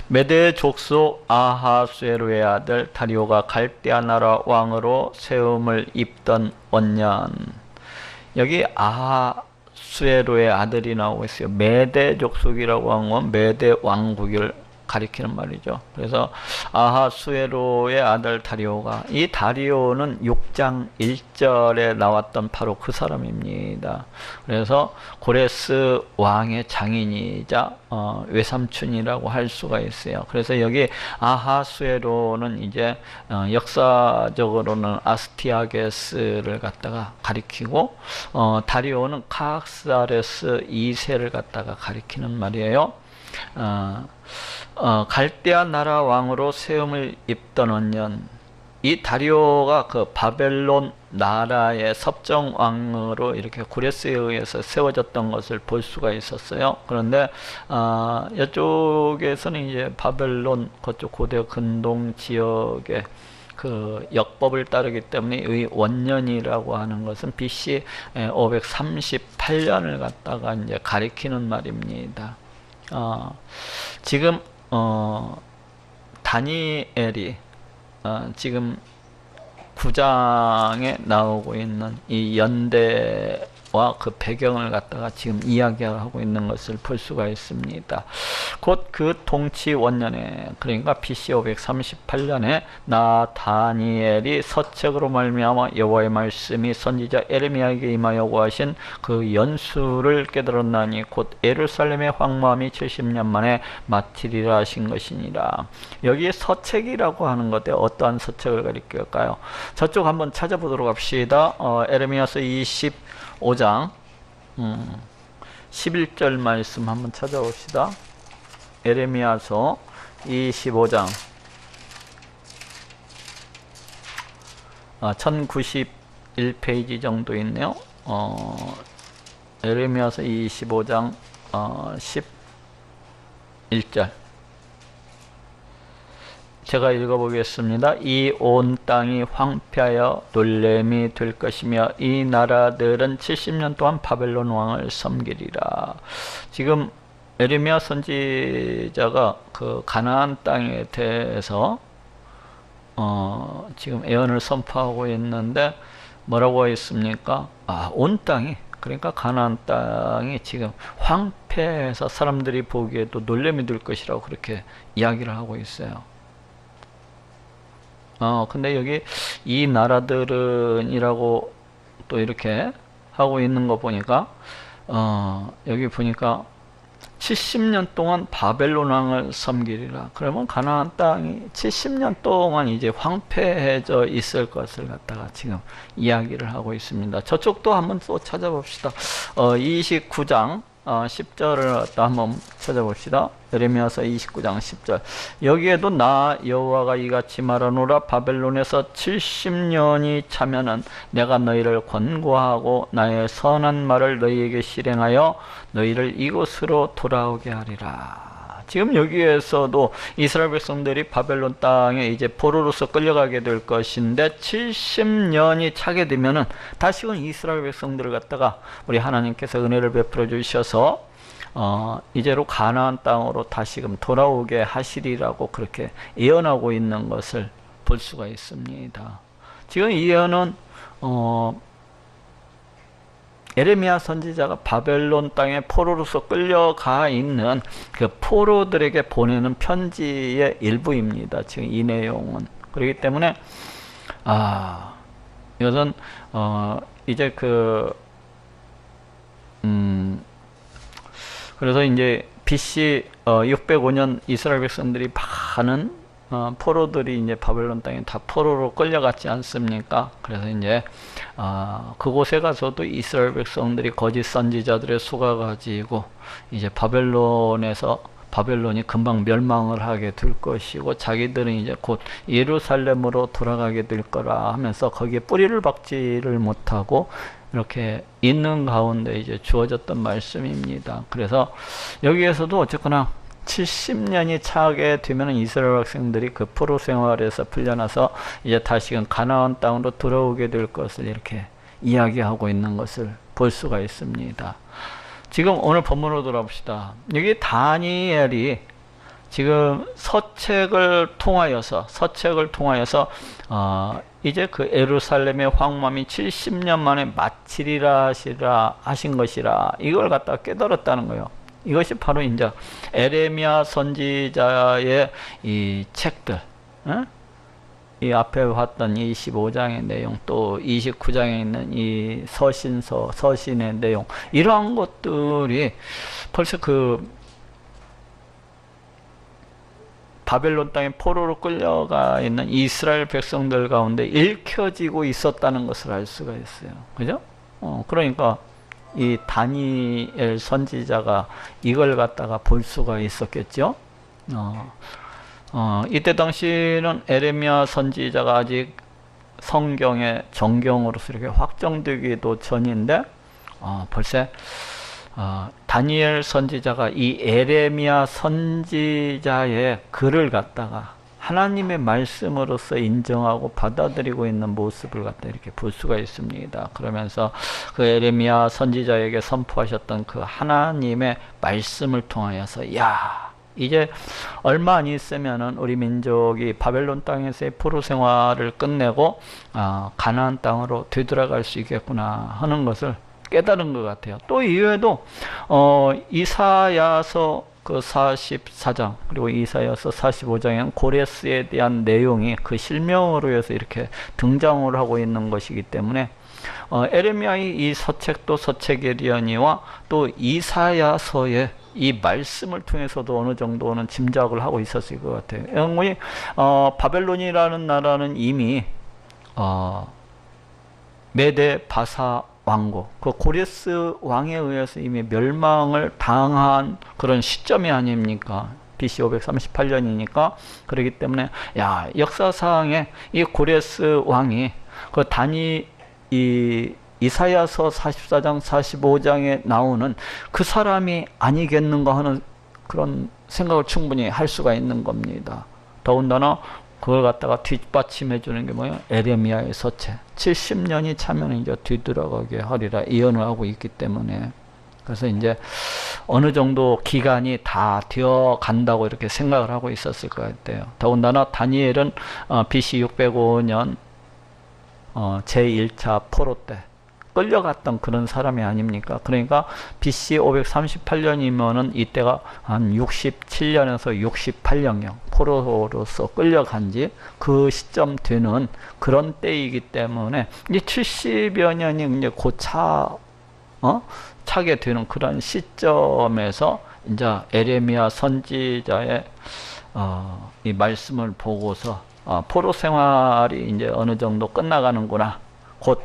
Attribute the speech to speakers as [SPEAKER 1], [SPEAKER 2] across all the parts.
[SPEAKER 1] 메대 족속 아하수에로의 아들 다리오가 갈대아 나라 왕으로 세움을 입던 원년. 여기 아하수에로의 아들이 나오고 있어요. 메대 족속이라고 하는 건 메대 왕국을 가리키는 말이죠. 그래서 아하수에로의 아들 다리오가, 이 다리오는 6장 1절에 나왔던 바로 그 사람입니다. 그래서 고레스 왕의 장인이자 외삼촌이라고 할 수가 있어요. 그래서 여기 아하수에로는 이제 역사적으로는 아스티아게스를 갖다가 가리키고, 다리오는 카악사레스 2세를 갖다가 가리키는 말이에요. 갈대아 나라 왕으로 세움을 입던 원년. 이 다리오가 그 바벨론 나라의 섭정왕으로 이렇게 고레스에 의해서 세워졌던 것을 볼 수가 있었어요. 그런데 이쪽에서는 이제 바벨론 그쪽 고대 근동 지역의 그 역법을 따르기 때문에 이 원년이라고 하는 것은 BC 538년을 갖다가 이제 가리키는 말입니다. 지금 다니엘이 지금 9장에 나오고 있는 이 연대와 그 배경을 갖다가 지금 이야기하고 있는 것을 볼 수가 있습니다. 곧 그 통치 원년에, 그러니까 BC 538년에 나 다니엘이 서책으로 말미암아 여호와의 말씀이 선지자 에레미야에게 임하여 구하신 그 연수를 깨달았나니 곧 예루살렘의 황무함이 70년 만에 마치리라 하신 것이니라. 여기에 서책이라고 하는 것에 어떠한 서책을 가리킬까요? 저쪽 한번 찾아보도록 합시다. 에레미야서 25장 11절 말씀 한번 찾아봅시다. 에레미야서 25장 1091페이지 정도 있네요. 에레미야서 25장 11절 제가 읽어보겠습니다. 이 온 땅이 황폐하여 놀램이 될 것이며 이 나라들은 70년 동안 바벨론 왕을 섬기리라. 지금 에레미야 선지자가 그 가나안 땅에 대해서 지금 예언을 선포하고 있는데 뭐라고 했습니까? 온 땅이, 그러니까 가나안 땅이 지금 황폐해서 사람들이 보기에도 놀램이 될 것이라고 그렇게 이야기를 하고 있어요. 근데 여기 이 나라들은 이라고 또 이렇게 하고 있는 거 보니까 여기 보니까 70년 동안 바벨론 왕을 섬기리라. 그러면 가나안 땅이 70년 동안 이제 황폐해져 있을 것을 갖다가 지금 이야기를 하고 있습니다. 저쪽도 한번 또 찾아봅시다. 29장 10절을 또 한번 찾아봅시다. 예레미야서 29장 10절. 여기에도 나 여호와가 이같이 말하노라. 바벨론에서 70년이 차면은 내가 너희를 권고하고 나의 선한 말을 너희에게 실행하여 너희를 이곳으로 돌아오게 하리라. 지금 여기에서도 이스라엘 백성들이 바벨론 땅에 이제 포로로서 끌려가게 될 것인데 70년이 차게 되면은 다시금 이스라엘 백성들을 갖다가 우리 하나님께서 은혜를 베풀어 주셔서 이제로 가나안 땅으로 다시금 돌아오게 하시리라고 그렇게 예언하고 있는 것을 볼 수가 있습니다. 지금 이 예언은 에레미야 선지자가 바벨론 땅에 포로로서 끌려가 있는 그 포로들에게 보내는 편지의 일부입니다. 지금 이 내용은. 그렇기 때문에 이것은 이제 그래서 이제 BC 605년 이스라엘 백성들이 많은 포로들이 이제 바벨론 땅에 다 포로로 끌려갔지 않습니까? 그래서 이제 그곳에 가서도 이스라엘 백성들이 거짓 선지자들의 수가 가지고 이제 바벨론이 금방 멸망을 하게 될 것이고 자기들은 이제 곧 예루살렘으로 돌아가게 될 거라 하면서 거기에 뿌리를 박지를 못하고 이렇게 있는 가운데 이제 주어졌던 말씀입니다. 그래서 여기에서도 어쨌거나 70년이 차게 되면 이스라엘 학생들이 그 포로 생활에서 풀려나서 이제 다시금 가나안 땅으로 돌아오게 될 것을 이렇게 이야기하고 있는 것을 볼 수가 있습니다. 지금 오늘 본문으로 돌아봅시다. 여기 다니엘이 지금 서책을 통하여서 이제 그 예루살렘의 황무함이 70년 만에 마치리라 하신 것이라 이걸 갖다 깨달았다는 거예요. 이것이 바로 이제 에레미야 선지자의 이 책들, 이 앞에 봤던 25장의 내용, 또 29장에 있는 이 서신의 내용, 이러한 것들이 벌써 그 바벨론 땅에 포로로 끌려가 있는 이스라엘 백성들 가운데 읽혀지고 있었다는 것을 알 수가 있어요. 그죠? 그러니까 이 다니엘 선지자가 이걸 갖다가 볼 수가 있었겠죠. 이때 당시는 에레미야 선지자가 아직 성경의 정경으로서 이렇게 확정되기도 전인데, 벌써 다니엘 선지자가 이 에레미야 선지자의 글을 갖다가 하나님의 말씀으로서 인정하고 받아들이고 있는 모습을 갖다 이렇게 볼 수가 있습니다. 그러면서 그 에레미야 선지자에게 선포하셨던 그 하나님의 말씀을 통하여서, 야, 이제 얼마 안 있으면은 우리 민족이 바벨론 땅에서의 포로 생활을 끝내고 가나안 땅으로 되돌아갈 수 있겠구나 하는 것을 깨달은 것 같아요. 또 이외에도 이사야서 그 44장 그리고 이사야서 45장에는 고레스에 대한 내용이 그 실명으로 해서 이렇게 등장을 하고 있는 것이기 때문에 에레미야의 이 서책도 서책이려니와 또 이사야서의 이 말씀을 통해서도 어느 정도는 짐작을 하고 있었을 것 같아요. 영원히 바벨론이라는 나라는 이미 메데 바사 왕국, 그 고레스 왕에 의해서 이미 멸망을 당한 그런 시점이 아닙니까? BC 538년이니까. 그렇기 때문에 야, 역사상에 이 고레스 왕이 그 이사야서 44장 45장에 나오는 그 사람이 아니겠는가 하는 그런 생각을 충분히 할 수가 있는 겁니다. 더군다나 그걸 갖다가 뒷받침해 주는 게 뭐예요? 에레미야의 서책. 70년이 차면 이제 뒤돌아가게 하리라 예언을 하고 있기 때문에, 그래서 이제 어느 정도 기간이 다 되어 간다고 이렇게 생각을 하고 있었을 것 같아요. 더군다나 다니엘은 BC 605년 제1차 포로 때 끌려갔던 그런 사람이 아닙니까? 그러니까 BC 538년이면은 이때가 한 67년에서 68년경 포로로서 끌려간 지 그 시점 되는 그런 때이기 때문에 이제 70여 년이 이제 차게 되는 그런 시점에서 이제 에레미야 선지자의 이 말씀을 보고서 포로 생활이 이제 어느 정도 끝나가는구나, 곧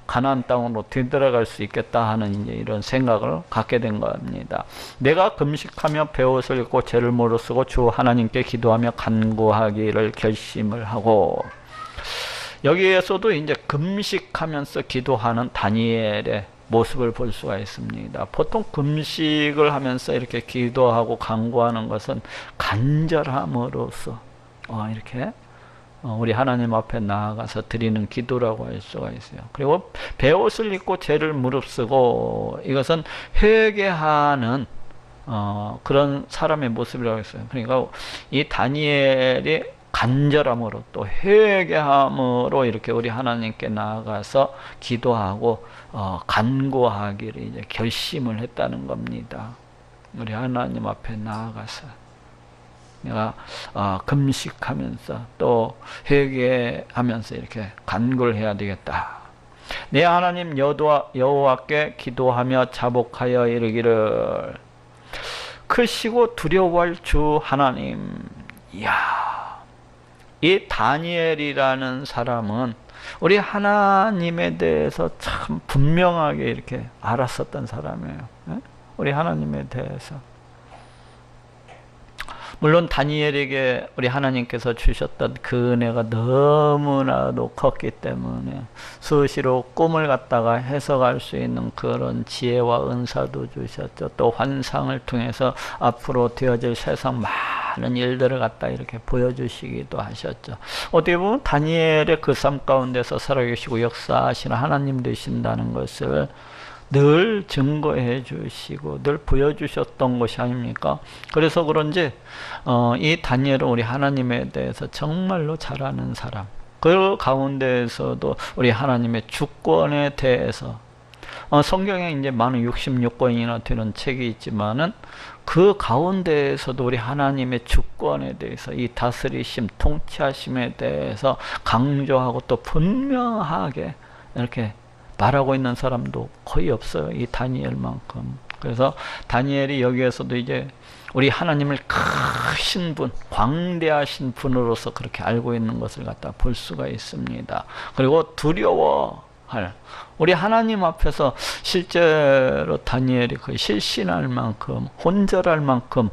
[SPEAKER 1] 가나안 땅으로 되돌아갈 수 있겠다 하는 이제 이런 생각을 갖게 된 겁니다. 내가 금식하며 베옷을 입고 죄를 무릅쓰고 주 하나님께 기도하며 간구하기를 결심을 하고, 여기에서도 이제 금식하면서 기도하는 다니엘의 모습을 볼 수가 있습니다. 보통 금식을 하면서 이렇게 기도하고 간구하는 것은 간절함으로써 이렇게 우리 하나님 앞에 나아가서 드리는 기도라고 할 수가 있어요. 그리고 베옷을 입고 죄를 무릅쓰고, 이것은 회개하는 그런 사람의 모습이라고 했어요. 그러니까 이 다니엘이 간절함으로 또 회개함으로 이렇게 우리 하나님께 나아가서 기도하고 간구하기를 이제 결심을 했다는 겁니다. 우리 하나님 앞에 나아가서 내가 금식하면서 또 회개하면서 이렇게 간구를 해야 되겠다. 내 하나님 여호와께 기도하며 자복하여 이르기를, 크시고 두려워할 주 하나님. 이야, 이 다니엘이라는 사람은 우리 하나님에 대해서 참 분명하게 이렇게 알았었던 사람이에요. 우리 하나님에 대해서. 물론 다니엘에게 우리 하나님께서 주셨던 그 은혜가 너무나도 컸기 때문에 수시로 꿈을 갖다가 해석할 수 있는 그런 지혜와 은사도 주셨죠. 또 환상을 통해서 앞으로 되어질 세상 많은 일들을 갖다 이렇게 보여주시기도 하셨죠. 어떻게 보면 다니엘의 그 삶 가운데서 살아계시고 역사하시는 하나님 되신다는 것을 늘 증거해 주시고 늘 보여주셨던 것이 아닙니까? 그래서 그런지 이 다니엘은 우리 하나님에 대해서 정말로 잘 아는 사람, 그 가운데에서도 우리 하나님의 주권에 대해서 성경에 이제 많은 66권이나 되는 책이 있지만은 그 가운데에서도 우리 하나님의 주권에 대해서, 이 다스리심, 통치하심에 대해서 강조하고 또 분명하게 이렇게 말하고 있는 사람도 거의 없어요. 이 다니엘만큼. 그래서 다니엘이 여기에서도 이제 우리 하나님을 크신 분, 광대하신 분으로서 그렇게 알고 있는 것을 갖다 볼 수가 있습니다. 그리고 두려워할, 우리 하나님 앞에서 실제로 다니엘이 거의 실신할 만큼, 혼절할 만큼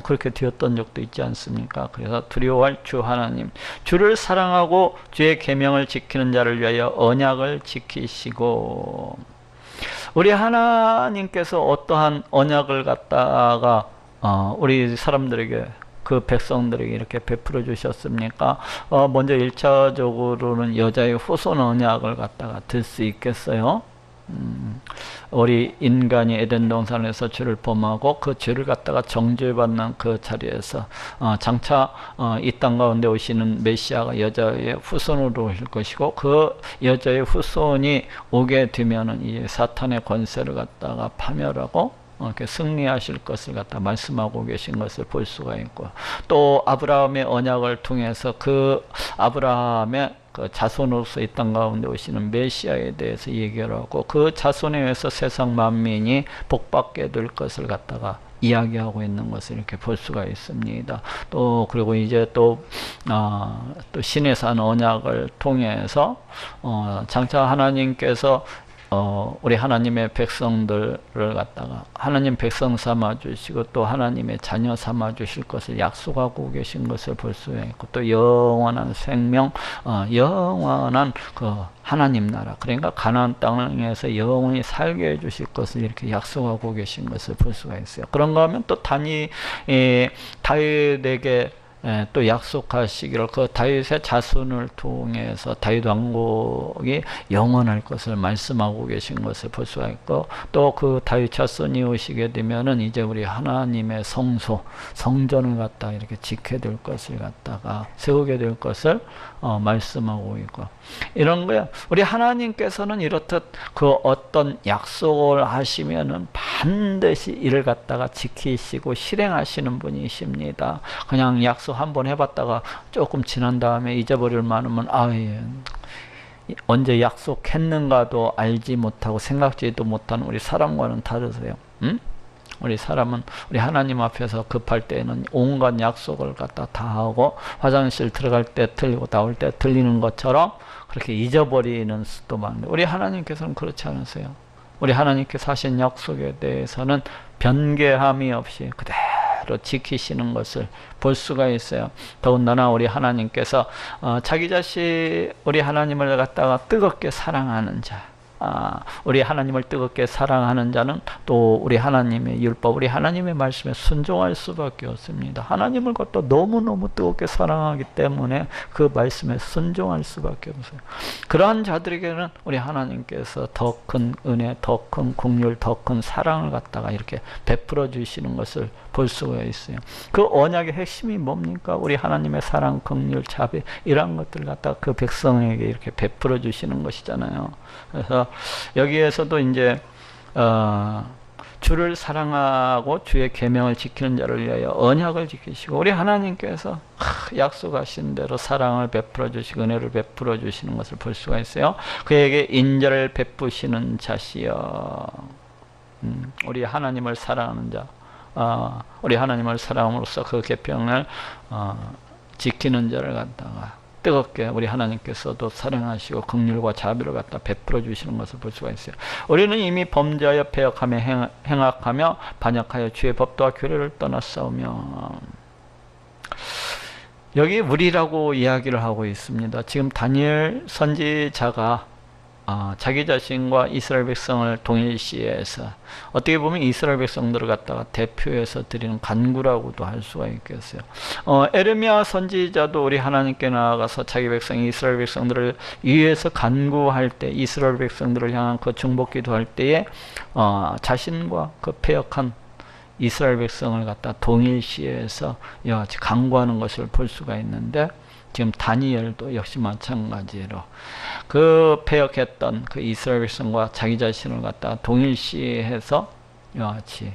[SPEAKER 1] 그렇게 되었던 적도 있지 않습니까? 그래서 두려워할 주 하나님, 주를 사랑하고 주의 계명을 지키는 자를 위하여 언약을 지키시고, 우리 하나님께서 어떠한 언약을 갖다가 우리 사람들에게, 그 백성들에게 이렇게 베풀어 주셨습니까? 먼저 1차적으로는 여자의 후손 언약을 갖다가 들 수 있겠어요? 우리 인간이 에덴 동산에서 죄를 범하고 그 죄를 갖다가 정죄받는 그 자리에서 장차 이 땅 가운데 오시는 메시아가 여자의 후손으로 오실 것이고, 그 여자의 후손이 오게 되면은 이 사탄의 권세를 갖다가 파멸하고 이렇게 승리하실 것을 갖다 말씀하고 계신 것을 볼 수가 있고, 또 아브라함의 언약을 통해서 그 아브라함의 그 자손으로서 이 땅 가운데 오시는 메시아에 대해서 얘기를 하고, 그 자손에 의해서 세상 만민이 복받게 될 것을 갖다가 이야기하고 있는 것을 이렇게 볼 수가 있습니다. 또 그리고 이제 또 신의 산 언약을 통해서 장차 하나님께서 우리 하나님의 백성들을 갖다가 하나님 백성 삼아 주시고 또 하나님의 자녀 삼아 주실 것을 약속하고 계신 것을 볼 수가 있고, 또 영원한 생명, 영원한 그 하나님 나라, 그러니까 가나안 땅에서 영원히 살게 해 주실 것을 이렇게 약속하고 계신 것을 볼 수가 있어요. 그런가 하면 또 다윗에게 또 약속하시기를 그 다윗의 자손을 통해서 다윗 왕국이 영원할 것을 말씀하고 계신 것을 볼 수가 있고, 또 그 다윗 자손이 오시게 되면은 이제 우리 하나님의 성소, 성전을 갖다가 이렇게 지켜야 될 것을 갖다가 세우게 될 것을 말씀하고 있고, 이런 거야. 우리 하나님께서는 이렇듯 그 어떤 약속을 하시면은 반드시 이를 갖다가 지키시고 실행하시는 분이십니다. 그냥 약속 한번 해봤다가 조금 지난 다음에 잊어버릴 만하면 언제 약속했는가도 알지 못하고 생각지도 못하는 우리 사람과는 다르세요. 응? 우리 사람은 우리 하나님 앞에서 급할 때에는 온갖 약속을 갖다 다 하고, 화장실 들어갈 때 틀리고 나올 때 틀리는 것처럼 그렇게 잊어버리는 수도 많은데, 우리 하나님께서는 그렇지 않으세요. 우리 하나님께서 하신 약속에 대해서는 변개함이 없이 그대로 지키시는 것을 볼 수가 있어요. 더군다나 우리 하나님께서 자기 자신, 우리 하나님을 갖다가 뜨겁게 사랑하는 자, 우리 하나님을 뜨겁게 사랑하는 자는 또 우리 하나님의 율법, 우리 하나님의 말씀에 순종할 수밖에 없습니다. 하나님을 갖다 너무너무 뜨겁게 사랑하기 때문에 그 말씀에 순종할 수밖에 없어요. 그러한 자들에게는 우리 하나님께서 더 큰 은혜, 더 큰 긍휼, 더 큰 사랑을 갖다가 이렇게 베풀어 주시는 것을 볼 수가 있어요. 그 언약의 핵심이 뭡니까? 우리 하나님의 사랑, 긍휼, 자비, 이러한 것들을 갖다가 그 백성에게 이렇게 베풀어 주시는 것이잖아요. 그래서 여기에서도 이제 주를 사랑하고 주의 계명을 지키는 자를 위하여 언약을 지키시고, 우리 하나님께서 약속하신 대로 사랑을 베풀어 주시고 은혜를 베풀어 주시는 것을 볼 수가 있어요. 그에게 인자를 베푸시는 자시여. 우리 하나님을 사랑하는 자, 우리 하나님을 사랑함으로써 그 계명을 지키는 자를 갖다가 뜨겁게 우리 하나님께서도 사랑하시고 긍휼과 자비를 갖다 베풀어 주시는 것을 볼 수가 있어요. 우리는 이미 범죄하여 패역하며 행악하며 반역하여 주의 법도와 규례를 떠났사오며, 여기 우리라고 이야기를 하고 있습니다. 지금 다니엘 선지자가 자기 자신과 이스라엘 백성을 동일시해서 어떻게 보면 이스라엘 백성들을 갖다가 대표해서 드리는 간구라고도 할 수가 있겠어요. 에르미야 선지자도 우리 하나님께 나아가서 자기 백성 이스라엘 백성들을 위해서 간구할 때, 이스라엘 백성들을 향한 그 중복 기도할 때에 자신과 그 패역한 이스라엘 백성을 갖다 동일시해서 이와 같이 간구하는 것을 볼 수가 있는데, 지금 다니엘도 역시 마찬가지로 그 패역했던 그 이스라엘 백성과 자기 자신을 갖다 동일시해서 이와 같이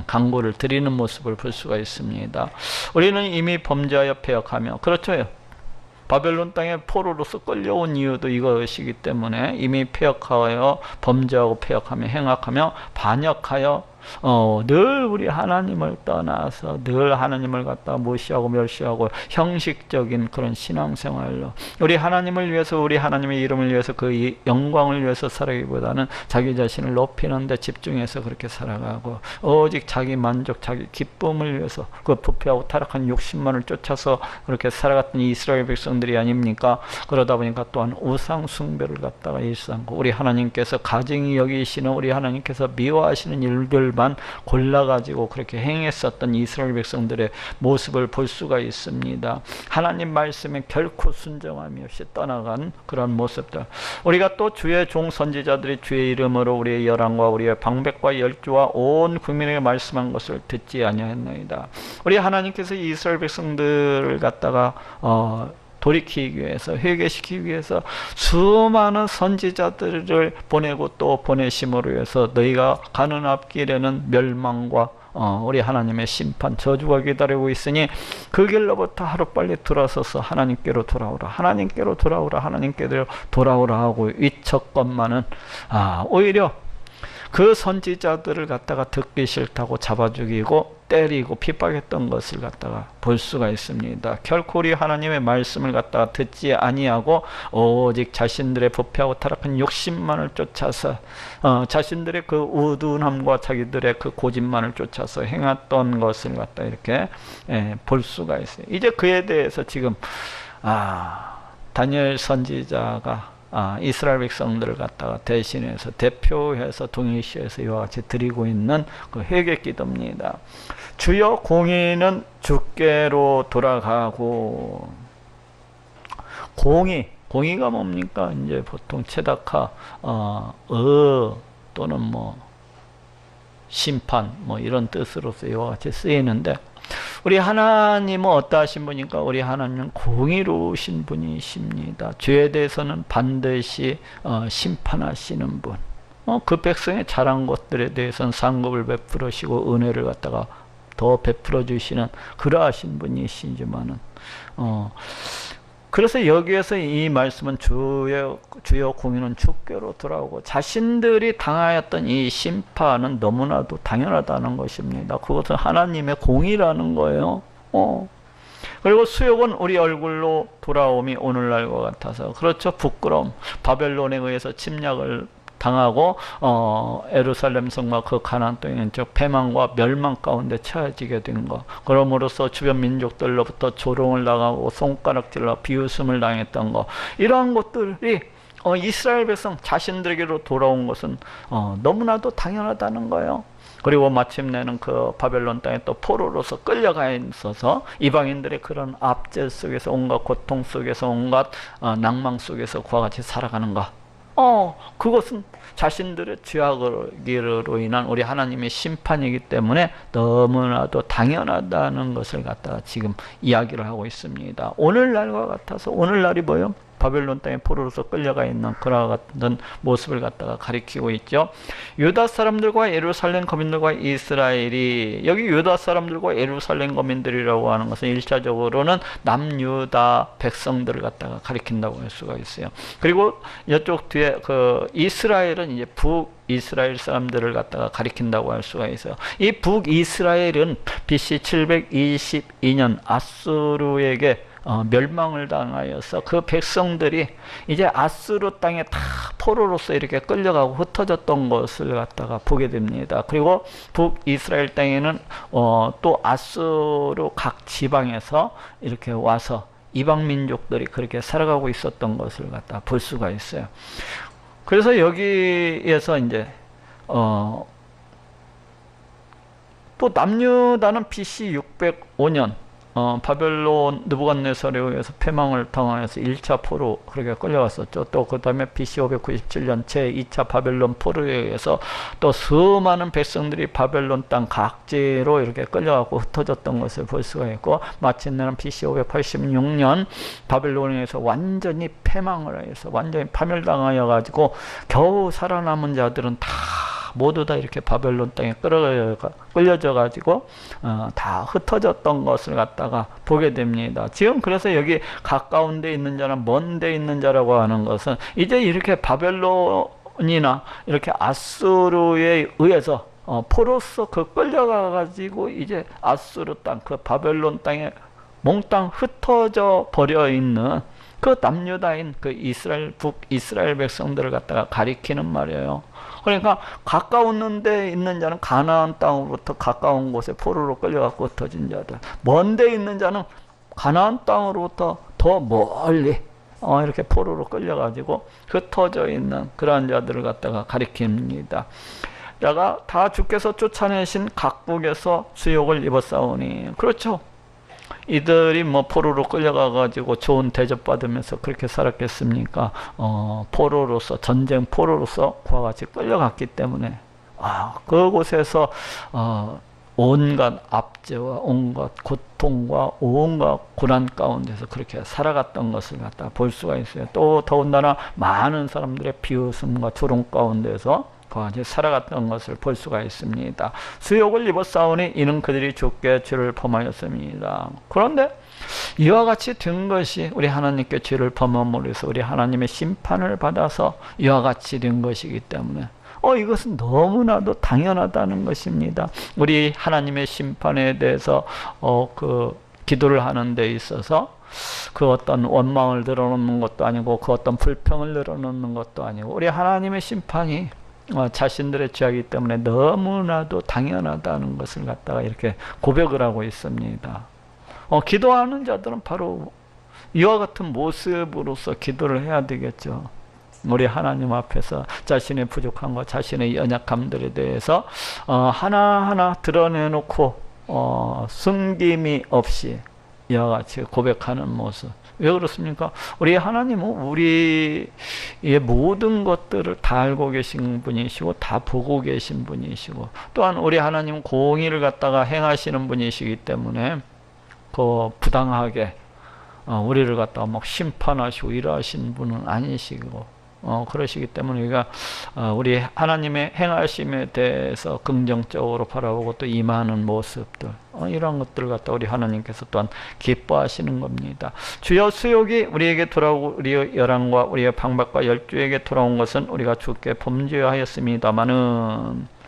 [SPEAKER 1] 간구를 드리는 모습을 볼 수가 있습니다. 우리는 이미 범죄하여 패역하며, 그렇죠, 바벨론 땅에 포로로서 끌려온 이유도 이것이기 때문에 이미 패역하여 범죄하고 패역하며 행악하며 반역하여 늘 우리 하나님을 떠나서 늘 하나님을 갖다 무시하고 멸시하고 형식적인 그런 신앙생활로 우리 하나님을 위해서, 우리 하나님의 이름을 위해서, 그 영광을 위해서 살아가기보다는 자기 자신을 높이는 데 집중해서 그렇게 살아가고 오직 자기 만족, 자기 기쁨을 위해서 그 부패하고 타락한 욕심만을 쫓아서 그렇게 살아갔던 이스라엘 백성들이 아닙니까? 그러다 보니까 또한 우상 숭배를 갖다가 일삼고 우리 하나님께서 가증히 여기시는, 우리 하나님께서 미워하시는 일들만 골라가지고 그렇게 행했었던 이스라엘 백성들의 모습을 볼 수가 있습니다. 하나님 말씀에 결코 순종함이 없이 떠나간 그런 모습들. 우리가 또 주의 종 선지자들이 주의 이름으로 우리의 열왕과 우리의 방백과 열주와 온 국민에게 말씀한 것을 듣지 아니하였나이다. 우리 하나님께서 이스라엘 백성들을 갖다가 돌이키기 위해서, 회개시키기 위해서 수많은 선지자들을 보내고 또 보내심으로 해서 너희가 가는 앞길에는 멸망과 우리 하나님의 심판, 저주가 기다리고 있으니 그 길로부터 하루빨리 돌아서서 하나님께로 돌아오라, 하나님께로 돌아오라, 하나님께로 돌아오라 하고 위쳤건만은 오히려 그 선지자들을 갖다가 듣기 싫다고 잡아 죽이고 때리고 핍박했던 것을 갖다가 볼 수가 있습니다. 결코 우리 하나님의 말씀을 갖다가 듣지 아니하고 오직 자신들의 부패하고 타락한 욕심만을 쫓아서 자신들의 그 우둔함과 자기들의 그 고집만을 쫓아서 행했던 것을 갖다 이렇게 볼 수가 있어요. 이제 그에 대해서 지금 다니엘 선지자가 이스라엘 백성들을 갖다가 대신해서 대표해서 동일시해서 이와 같이 드리고 있는 그 회개 기도입니다. 주여 공의는 주께로 돌아가고, 공의가 뭡니까? 이제 보통 체다카, 또는 뭐 심판 뭐 이런 뜻으로서 이와 같이 쓰이는데, 우리 하나님은 어떠하신 분입니까? 우리 하나님은 공의로우신 분이십니다. 죄에 대해서는 반드시 심판하시는 분. 그 백성의 잘한 것들에 대해서는 상급을 베풀으시고 은혜를 갖다가 더 베풀어 주시는 그러하신 분이시지만은 그래서 여기에서 이 말씀은 주여 공의는 주께로 돌아오고, 자신들이 당하였던 이 심판은 너무나도 당연하다는 것입니다. 그것은 하나님의 공의라는 거예요. 그리고 수욕은 우리 얼굴로 돌아옴이 오늘날과 같아서, 그렇죠, 부끄러움, 바벨론에 의해서 침략을 당하고 예루살렘 성과 그 가나안 땅에 패망과 멸망 가운데 처해지게 된 것, 그럼으로써 주변 민족들로부터 조롱을 당하고 손가락질로 비웃음을 당했던 것, 이러한 것들이 이스라엘 백성 자신들에게로 돌아온 것은 너무나도 당연하다는 거예요. 그리고 마침내는 그 바벨론 땅에 또 포로로서 끌려가 있어서 이방인들의 그런 압제 속에서, 온갖 고통 속에서, 온갖 낭망 속에서 그와 같이 살아가는 것, 그것은 자신들의 죄악으로 인한 우리 하나님의 심판이기 때문에 너무나도 당연하다는 것을 갖다가 지금 이야기를 하고 있습니다. 오늘날과 같아서, 오늘날이 뭐예요? 바벨론 땅에 포로로서 끌려가 있는 그와 같은 모습을 갖다가 가리키고 있죠. 유다 사람들과 예루살렘 거민들과 이스라엘이, 여기 유다 사람들과 예루살렘 거민들이라고 하는 것은 1차적으로는 남유다 백성들을 갖다가 가리킨다고 할 수가 있어요. 그리고 이쪽 뒤에 그 이스라엘은 이제 북이스라엘 사람들을 갖다가 가리킨다고 할 수가 있어요. 이 북이스라엘은 BC 722년 아수르에게 멸망을 당하여서 그 백성들이 이제 아수르 땅에 다 포로로서 이렇게 끌려가고 흩어졌던 것을 갖다가 보게 됩니다. 그리고 북이스라엘 땅에는 또 아수르 각 지방에서 이렇게 와서 이방 민족들이 그렇게 살아가고 있었던 것을 갖다 볼 수가 있어요. 그래서 여기에서 이제 또 남유다는 BC 605년 바벨론 느부갓네살에 의해서 패망을 당하여서 1차 포로 그렇게 끌려갔었죠. 또 그 다음에 BC 597년 제2차 바벨론 포로에 의해서 또 수많은 백성들이 바벨론 땅 각지로 이렇게 끌려가고 흩어졌던 것을 볼 수가 있고, 마침내는 BC 586년 바벨론에서 완전히 패망을 해서 완전히 파멸당하여 가지고 겨우 살아남은 자들은 다 모두 다 이렇게 바벨론 땅에 끌려져 가지고 다 흩어졌던 것을 갖다가 보게 됩니다. 지금 그래서 여기 가까운 데 있는 자나 먼 데 있는 자라고 하는 것은 이제 이렇게 바벨론이나 이렇게 아수르에 의해서 포로서 끌려가 가지고 이제 아수르 땅, 그 바벨론 땅에 몽땅 흩어져 버려 있는 그 남유다인 그 이스라엘 북이스라엘 백성들을 갖다가 가리키는 말이에요. 그러니까 가까운 데 있는 자는 가나안 땅으로부터 가까운 곳에 포로로 끌려가고 흩어진 자들, 먼 데 있는 자는 가나안 땅으로부터 더 멀리 이렇게 포로로 끌려가지고 흩어져 있는 그러한 자들을 갖다가 가리킵니다. 내가 다 주께서 쫓아내신 각국에서 수욕을 입었사오니, 그렇죠. 이들이 뭐 포로로 끌려가가지고 좋은 대접받으면서 그렇게 살았겠습니까? 포로로서, 전쟁 포로로서 그와 같이 끌려갔기 때문에, 그곳에서, 온갖 압제와 온갖 고통과 온갖 고난 가운데서 그렇게 살아갔던 것을 갖다 볼 수가 있어요. 또 더군다나 많은 사람들의 비웃음과 조롱 가운데서 같이 살아갔던 것을 볼 수가 있습니다. 수욕을 입었사오니 이는 그들이 주께 죄를 범하였습니다. 그런데 이와 같이 된 것이 우리 하나님께 죄를 범함으로 해서 우리 하나님의 심판을 받아서 이와 같이 된 것이기 때문에 이것은 너무나도 당연하다는 것입니다. 우리 하나님의 심판에 대해서 그 기도를 하는 데 있어서 그 어떤 원망을 늘어놓는 것도 아니고 그 어떤 불평을 늘어놓는 것도 아니고 우리 하나님의 심판이 자신들의 죄이기 때문에 너무나도 당연하다는 것을 갖다가 이렇게 고백을 하고 있습니다. 기도하는 자들은 바로 이와 같은 모습으로서 기도를 해야 되겠죠. 우리 하나님 앞에서 자신의 부족함과 자신의 연약함들에 대해서 하나하나 드러내놓고 숨김이 없이 이와 같이 고백하는 모습. 왜 그렇습니까? 우리 하나님은 우리의 모든 것들을 다 알고 계신 분이시고 다 보고 계신 분이시고, 또한 우리 하나님은 공의를 갖다가 행하시는 분이시기 때문에 그 부당하게 우리를 갖다가 막 심판하시고 일하시는 분은 아니시고, 그러시기 때문에 우리가 우리 하나님의 행하심에 대해서 긍정적으로 바라보고 또 임하는 모습들, 이런 것들을 갖다 우리 하나님께서 또한 기뻐하시는 겁니다. 주여 수욕이 우리에게 돌아오고 우리의 열왕과 우리의 방백과 열주에게 돌아온 것은 우리가 주께 범죄하였습니다마는,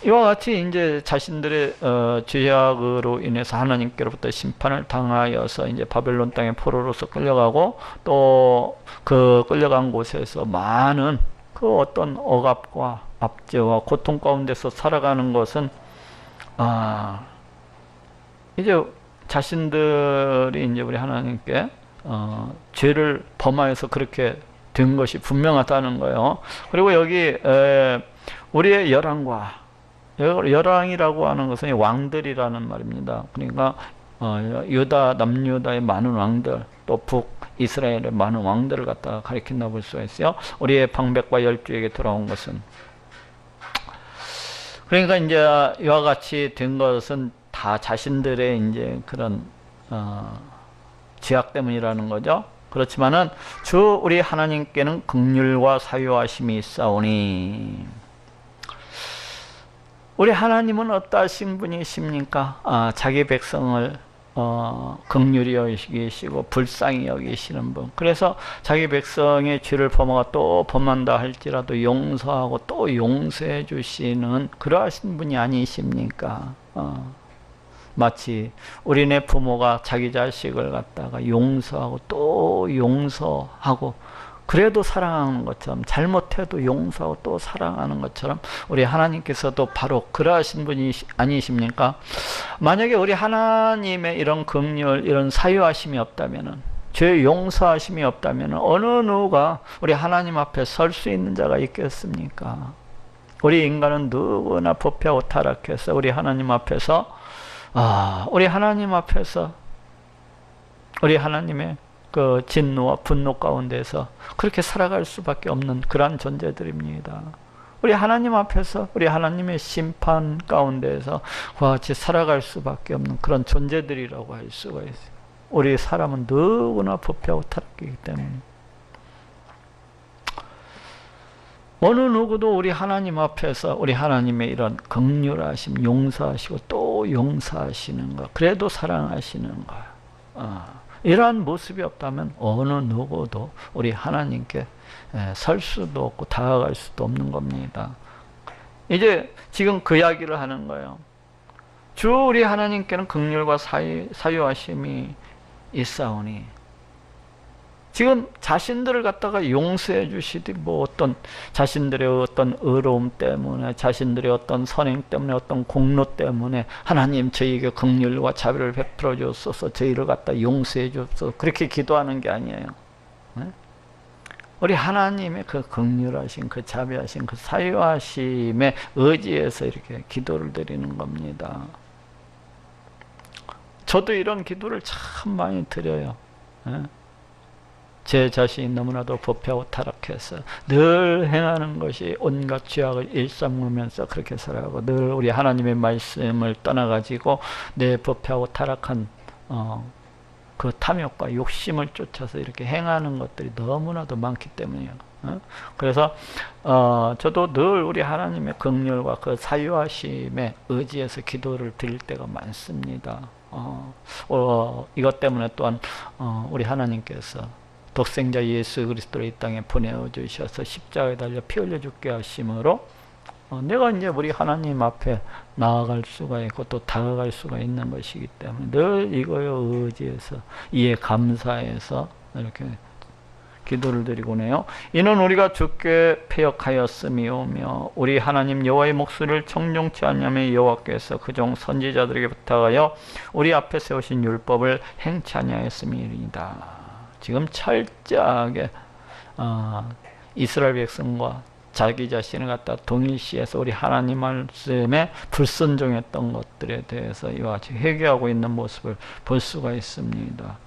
[SPEAKER 1] 이와 같이 이제 자신들의 죄악으로 인해서 하나님께로부터 심판을 당하여서 이제 바벨론 땅에 포로로서 끌려가고, 또 그 끌려간 곳에서 많은 그 어떤 억압과 압제와 고통 가운데서 살아가는 것은 이제 자신들이 이제 우리 하나님께 죄를 범하여서 그렇게 된 것이 분명하다는 거예요. 그리고 여기 우리의 열왕과, 열왕이라고 하는 것은 왕들이라는 말입니다. 그러니까 유다, 남유다의 많은 왕들, 또 북이스라엘의 많은 왕들을 갖다가 가리킨다 볼 수가 있어요. 우리의 방백과 열주에게 돌아온 것은, 그러니까 이제 이와 같이 된 것은 다 자신들의 이제 그런 죄악 때문이라는 거죠. 그렇지만은 주 우리 하나님께는 긍휼과 사유하심이 있사오니, 우리 하나님은 어떠하신 분이십니까? 자기 백성을 긍휼히 여기시고 불쌍히 여기시는 분. 그래서 자기 백성의 죄를 범하고 또 범한다 할지라도 용서하고 또 용서해 주시는 그러하신 분이 아니십니까? 마치 우리네 부모가 자기 자식을 갖다가 용서하고 또 용서하고 그래도 사랑하는 것처럼, 잘못해도 용서하고 또 사랑하는 것처럼 우리 하나님께서도 바로 그러하신 분이 아니십니까? 만약에 우리 하나님의 이런 긍휼, 이런 사유하심이 없다면은, 죄 용서하심이 없다면 어느 누가 우리 하나님 앞에 설 수 있는 자가 있겠습니까? 우리 인간은 누구나 부패하고 타락해서 우리 하나님 앞에서 우리 하나님의 그 진노와 분노 가운데서 그렇게 살아갈 수밖에 없는 그러한 존재들입니다. 우리 하나님 앞에서 우리 하나님의 심판 가운데서 그와 같이 살아갈 수밖에 없는 그런 존재들이라고 할 수가 있어요. 우리 사람은 누구나 부패하고 타락이기 때문에 어느 누구도 우리 하나님 앞에서 우리 하나님의 이런 긍휼하심, 용서하시고 또 용서하시는 것, 그래도 사랑하시는 것, 이러한 모습이 없다면 어느 누구도 우리 하나님께 설 수도 없고 다가갈 수도 없는 겁니다. 이제 지금 그 이야기를 하는 거예요. 주 우리 하나님께는 긍휼과 사유하심이 있사오니, 지금 자신들을 갖다가 용서해 주시되 어떤 자신들의 어떤 의로움 때문에, 자신들의 어떤 선행 때문에, 어떤 공로 때문에 하나님 저희에게 긍휼과 자비를 베풀어 주옵소서, 저희를 갖다 용서해 주옵소서, 그렇게 기도하는 게 아니에요. 네? 우리 하나님의 그 긍휼하신, 그 자비하신, 그 사유하심에 의지해서 이렇게 기도를 드리는 겁니다. 저도 이런 기도를 참 많이 드려요. 네? 제 자신이 너무나도 부패하고 타락해서 늘 행하는 것이 온갖 죄악을 일삼으면서 그렇게 살아가고, 늘 우리 하나님의 말씀을 떠나가지고 내 부패하고 타락한 그 탐욕과 욕심을 쫓아서 이렇게 행하는 것들이 너무나도 많기 때문이에요. 그래서 저도 늘 우리 하나님의 긍휼과 그 사유하심에 의지해서 기도를 드릴 때가 많습니다. 이것 때문에 또한 우리 하나님께서 독생자 예수 그리스도를 이 땅에 보내주셔서 십자가에 달려 피 흘려 죽게 하심으로 내가 이제 우리 하나님 앞에 나아갈 수가 있고 또 다가갈 수가 있는 것이기 때문에 늘 이거에 의지해서, 이에 감사해서 이렇게 기도를 드리고네요. 이는 우리가 주께 패역하였음이오며 우리 하나님 여호와의 목소리를 청종치 않냐며 여호와께서 그종 선지자들에게 부탁하여 우리 앞에 세우신 율법을 행치 아니하였음이니이다. 지금 철저하게 이스라엘 백성과 자기 자신을 갖다 동일시해서 우리 하나님 말씀에 불순종했던 것들에 대해서 이와 같이 회개하고 있는 모습을 볼 수가 있습니다.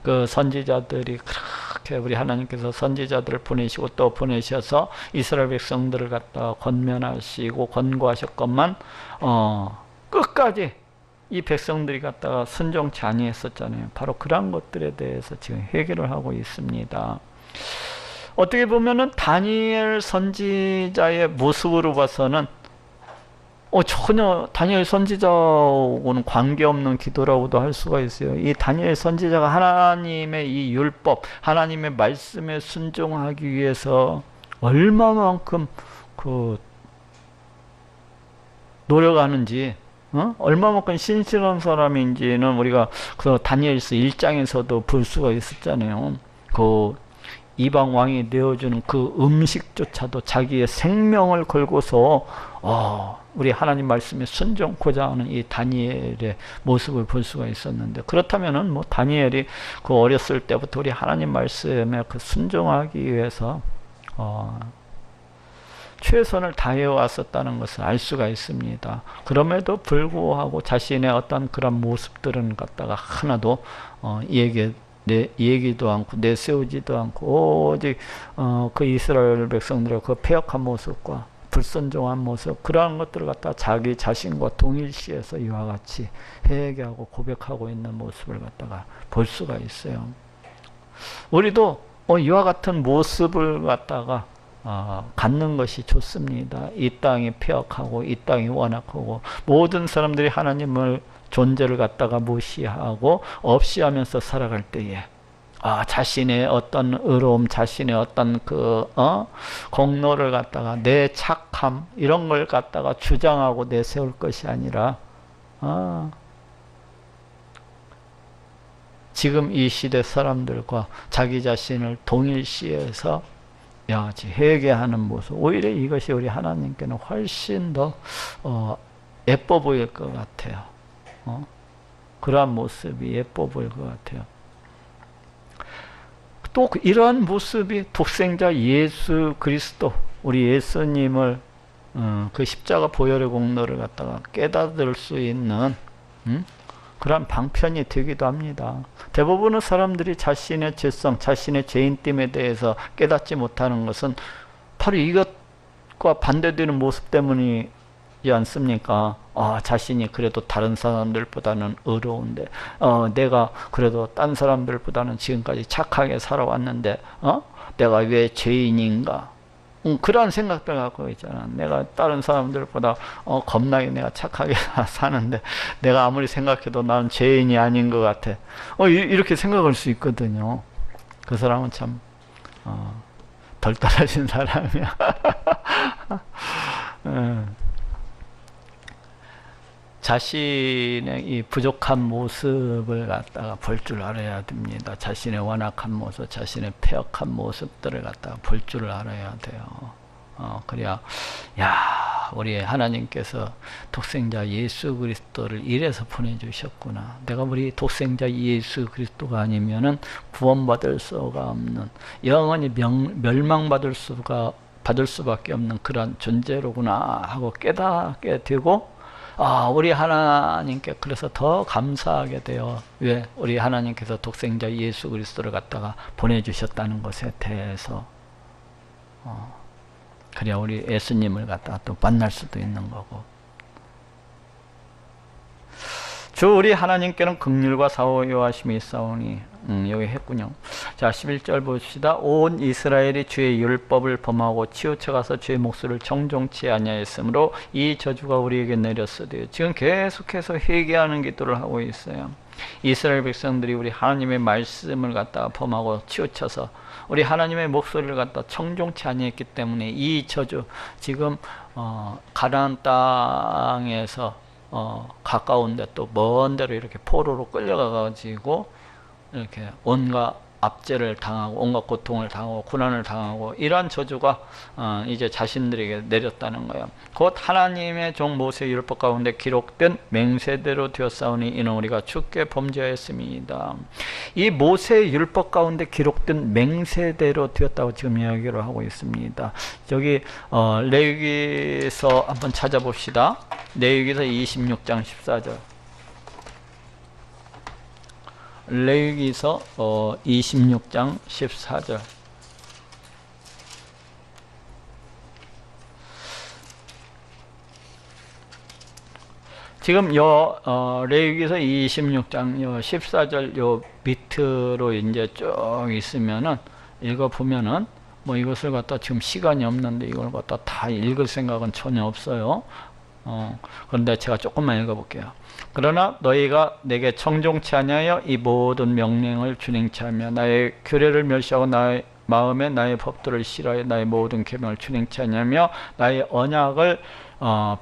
[SPEAKER 1] 그 선지자들이 그렇게 우리 하나님께서 선지자들을 보내시고 또 보내셔서 이스라엘 백성들을 갖다 권면하시고 권고하셨건만 끝까지 이 백성들이 갖다가 순종치 아니했었잖아요. 바로 그런 것들에 대해서 지금 회개를 하고 있습니다. 어떻게 보면은 다니엘 선지자의 모습으로 봐서는 전혀 다니엘 선지자하고는 관계없는 기도라고도 할 수가 있어요. 이 다니엘 선지자가 하나님의 이 율법, 하나님의 말씀에 순종하기 위해서 얼마만큼 노력하는지, 얼마만큼 신실한 사람인지는 우리가 그 다니엘서 1장에서도 볼 수가 있었잖아요. 그 이방 왕이 내어주는 그 음식조차도 자기의 생명을 걸고서 우리 하나님 말씀에 순종하고자 하는 이 다니엘의 모습을 볼 수가 있었는데, 그렇다면은 다니엘이 그 어렸을 때부터 우리 하나님 말씀에 그 순종하기 위해서 최선을 다해 왔었다는 것을 알 수가 있습니다. 그럼에도 불구하고 자신의 어떤 그런 모습들은 갖다가 하나도 얘기도 않고 내세우지도 않고 오직 그 이스라엘 백성들의 그 패역한 모습과 불순종한 모습, 그러한 것들을 갖다가 자기 자신과 동일시해서 이와 같이 회개하고 고백하고 있는 모습을 갖다가 볼 수가 있어요. 우리도 이와 같은 모습을 갖다가 갖는 것이 좋습니다. 이 땅이 폐역하고 이 땅이 완악하고 모든 사람들이 하나님을 존재를 갖다가 무시하고 없이 하면서 살아갈 때에 자신의 어떤 의로움, 자신의 어떤 공로를 갖다가 내 착함 이런 걸 갖다가 주장하고 내세울 것이 아니라 지금 이 시대 사람들과 자기 자신을 동일시해서 회개하는 모습, 오히려 이것이 우리 하나님께는 훨씬 더 예뻐 보일 것 같아요. 그러한 모습이 예뻐 보일 것 같아요. 또 이러한 모습이 독생자 예수 그리스도, 우리 예수님을 그 십자가 보혈의 공로를 갖다가 깨닫을 수 있는 그런 방편이 되기도 합니다. 대부분의 사람들이 자신의 죄성, 자신의 죄인됨에 대해서 깨닫지 못하는 것은 바로 이것과 반대되는 모습 때문이지 않습니까? 자신이 그래도 다른 사람들보다는 의로운데, 내가 그래도 딴 사람들보다는 지금까지 착하게 살아왔는데, 내가 왜 죄인인가? 그러한 생각들 갖고 있잖아. 내가 다른 사람들보다 겁나게 내가 착하게 사는데 내가 아무리 생각해도 나는 죄인이 아닌 것 같아. 이렇게 생각할 수 있거든요. 그 사람은 참 덜 떨어진 사람이야. 자신의 이 부족한 모습을 갖다가 볼 줄 알아야 됩니다. 자신의 완악한 모습, 자신의 패역한 모습들을 갖다가 볼 줄 알아야 돼요. 그래야, 우리 하나님께서 독생자 예수 그리스도를 이래서 보내주셨구나. 내가 우리 독생자 예수 그리스도가 아니면은 구원받을 수가 없는, 영원히 멸망받을 수밖에 없는 그런 존재로구나 하고 깨닫게 되고, 우리 하나님께 그래서 더 감사하게 돼요. 왜? 우리 하나님께서 독생자 예수 그리스도를 갖다가 보내주셨다는 것에 대해서. 그래야 우리 예수님을 갖다가 또 만날 수도 있는 거고. 주 우리 하나님께는 긍휼과 사오여하심이 있사오니, 여기 했군요. 자, 11절 봅시다. 온 이스라엘이 주의 율법을 범하고 치우쳐가서 주의 목소리를 청종치 아니하였으므로 이 저주가 우리에게 내렸으되. 지금 계속해서 회개하는 기도를 하고 있어요. 이스라엘 백성들이 우리 하나님의 말씀을 갖다가 범하고 치우쳐서 우리 하나님의 목소리를 갖다 청종치 아니했기 때문에 이 저주, 지금 가나안 땅에서 가까운데 또 먼 데로 이렇게 포로로 끌려가 가지고 이렇게 온갖 압제를 당하고 온갖 고통을 당하고 고난을 당하고 이러한 저주가 이제 자신들에게 내렸다는 거예요. 곧 하나님의 종 모세의 율법 가운데 기록된 맹세대로 되었사오니 이는 우리가 주께 범죄하였음이다. 이 모세의 율법 가운데 기록된 맹세대로 되었다고 지금 이야기를 하고 있습니다. 여기 레위기서 한번 찾아봅시다. 레위기서 26장 14절. 레위기서 26장 14절. 지금 레위기서 26장 14절 요 밑으로 이제 쭉 있으면은 읽어 보면은 뭐 이것을 갖다 지금 시간이 없는데 이걸 갖다 다 읽을 생각은 전혀 없어요. 그런데 제가 조금만 읽어볼게요. 그러나 너희가 내게 청종치 아니하여 이 모든 명령을 준행치 하며 나의 규례를 멸시하고 나의 마음에 나의 법도를 싫어하여 나의 모든 계명을 준행치 아니하며 나의 언약을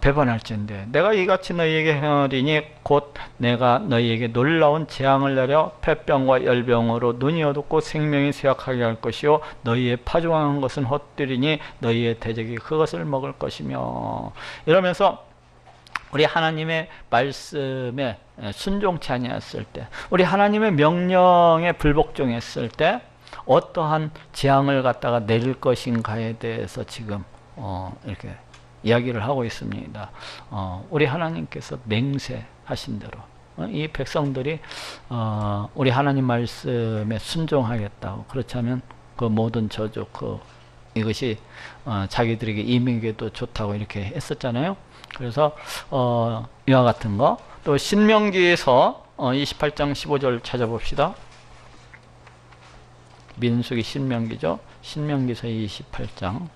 [SPEAKER 1] 배반할진대 내가 이같이 너희에게 행하리니 곧 내가 너희에게 놀라운 재앙을 내려 폐병과 열병으로 눈이 어둡고 생명이 쇠약하게 할 것이요 너희의 파종하는 것은 헛되리니 너희의 대적이 그것을 먹을 것이며. 이러면서 우리 하나님의 말씀에 순종치 아니했을 때, 우리 하나님의 명령에 불복종했을 때 어떠한 재앙을 갖다가 내릴 것인가에 대해서 지금 이렇게 이야기를 하고 있습니다. 우리 하나님께서 맹세하신 대로 이 백성들이 우리 하나님 말씀에 순종하겠다고, 그렇지 않으면 그 모든 저주 이것이 자기들에게 임에게도 좋다고 이렇게 했었잖아요. 그래서 이와 같은 거, 또 신명기에서 28장 15절 찾아봅시다. 민수기 신명기죠. 신명기서 28장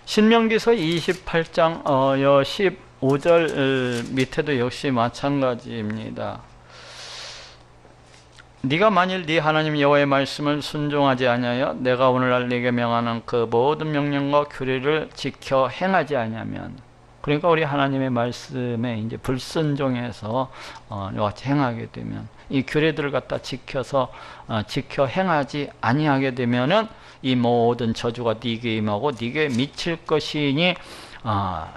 [SPEAKER 1] 신명기서 28장 15절 밑에도 역시 마찬가지입니다. 네가 만일 네 하나님 여호와의 말씀을 순종하지 아니하여 내가 오늘날 네게 명하는 그 모든 명령과 규례를 지켜 행하지 아니하면, 그러니까 우리 하나님의 말씀에 이제 불순종해서 이같이 행하게 되면, 이 규례들을 갖다 지켜 행하지 아니하게 되면은 이 모든 저주가 네게 임하고 네게 미칠 것이니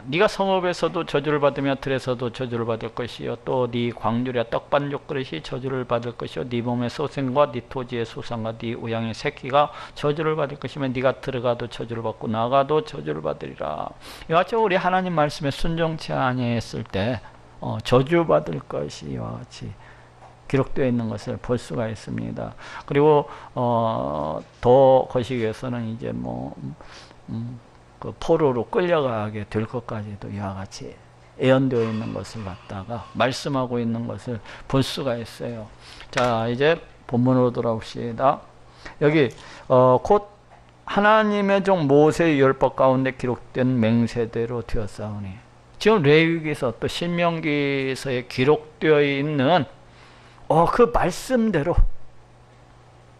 [SPEAKER 1] 네가 성읍에서도 저주를 받으며 들에서도 저주를 받을 것이요 또 네 광주리와 떡반죽 그릇이 저주를 받을 것이요 네 몸의 소생과 네 토지의 소산과 네 우양의 새끼가 저주를 받을 것이며 네가 들어가도 저주를 받고 나가도 저주를 받으리라. 이같이 우리 하나님 말씀에 순종치 아니했을 때 저주받을 것이 이와 같이 기록되어 있는 것을 볼 수가 있습니다. 그리고 더 거시기에서는 이제 그 포로로 끌려가게 될 것까지도 이와 같이 예언되어 있는 것을 갖다가 말씀하고 있는 것을 볼 수가 있어요. 자, 이제 본문으로 돌아옵시다. 여기 곧 하나님의 종 모세의 율법 가운데 기록된 맹세대로 되었사오니, 지금 레위기서 또 신명기서에 기록되어 있는 그 말씀대로,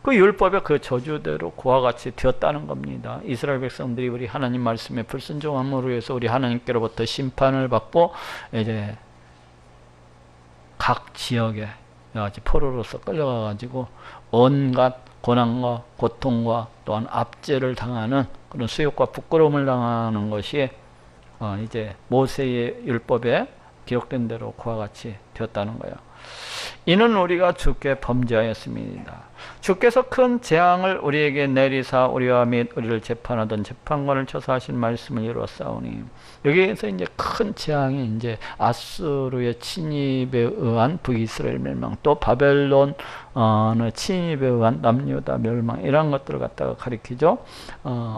[SPEAKER 1] 그 율법의 그 저주대로 그와 같이 되었다는 겁니다. 이스라엘 백성들이 우리 하나님 말씀에 불순종함으로 해서 우리 하나님께로부터 심판을 받고 이제 각 지역에 포로로서 끌려가 가지고 온갖 고난과 고통과 또한 압제를 당하는 그런 수욕과 부끄러움을 당하는 것이 이제 모세의 율법에 기록된 대로 그와 같이 되었다는 거예요. 이는 우리가 주께 범죄하였습니다. 주께서 큰 재앙을 우리에게 내리사 우리와 및 우리를 재판하던 재판관을 쳐서 하신 말씀을 이루었사오니, 여기에서 이제 큰 재앙이 이제 아수르의 침입에 의한 북이스라엘 멸망, 또 바벨론의 침입에 의한 남유다 멸망, 이런 것들을 갖다가 가리키죠.